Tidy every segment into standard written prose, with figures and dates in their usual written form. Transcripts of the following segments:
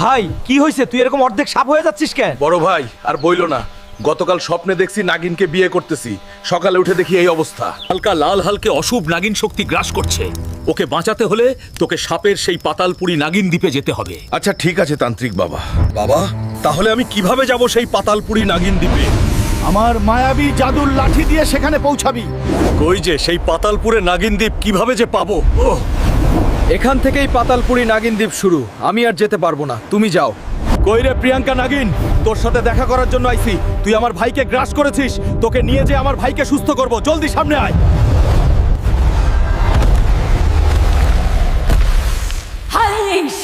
ভাই কি হয়েছে? তুই এরকম অর্ধেক সাপ হয়ে যাচ্ছিস কেন? বড় ভাই আর বইলো না, গতকাল স্বপ্নে দেখছি নাগিনকে বিয়ে করতেছি, সকালে উঠে দেখি এই অবস্থা। হালকা লাল হালকে অশুভ নাগিন শক্তি গ্রাস করছে। ওকে বাঁচাতে হলে তোকে সাপের সেই পাতালপুরি নাগিন দ্বীপে যেতে হবে। আচ্ছা ঠিক আছে তান্ত্রিক বাবা। বাবা, তাহলে আমি কিভাবে যাব সেই পাতালপুরি নাগিন দ্বীপে? আমার মায়াবী জাদুর লাঠি দিয়ে সেখানে পৌঁছাবি। কই যে সেই পাতালপুরে নাগিন দ্বীপ কিভাবে যে পাবো? এখান থেকেই পাতালপুরি নাগিন দ্বীপ শুরু। আমি আর যেতে পারবো না, তুমি যাও। কই রে প্রিয়াঙ্কা নাগিন, তোর সাথে দেখা করার জন্য আইছি। তুই আমার ভাইকে গ্রাস করেছিস, তোকে নিয়ে যে আমার ভাইকে সুস্থ করব। জলদি সামনে আয়। হারিস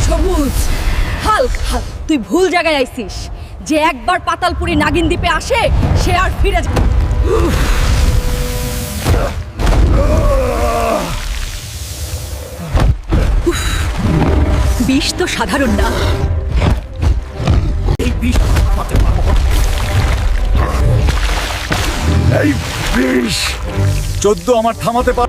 সবুজ হাল্ক, তুই ভুল জায়গায় আইছিস। যে একবার পাতালপুরি নাগিন দ্বীপে আসে সে আর ফিরে যায়। উফ, বিষ তো সাধারণ না। এই বিষ থামাতে পারবো। এই বিষ 14 আমার থামাতে পার।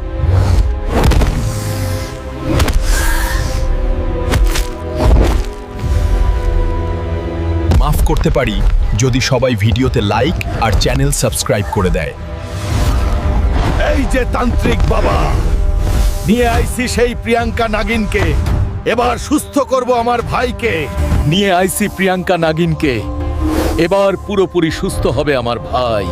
মাফ করতে পারি যদি সবাই ভিডিওতে লাইক আর চ্যানেল সাবস্ক্রাইব করে দেয়। এই যে তান্ত্রিক বাবা, নিয়ে আইছি সেই প্রিয়াঙ্কা নাগিনকে। এবার সুস্থ করব আমার ভাইকে। নিয়ে আইছি প্রিয়াঙ্কা নাগিনকে। এবার পুরোপুরি সুস্থ হবে আমার ভাই।